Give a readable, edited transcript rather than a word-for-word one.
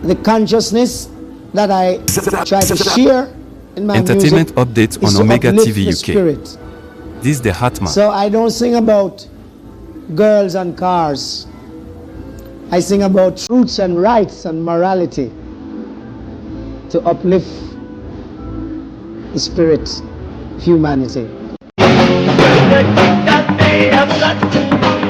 the consciousness that I try to share in my Entertainment music updates is on to Omega uplift TV the UK. spirit. This is the Hatman. So I don't sing about girls and cars. I sing about truths and rights and morality to uplift the spirit of humanity. That they have got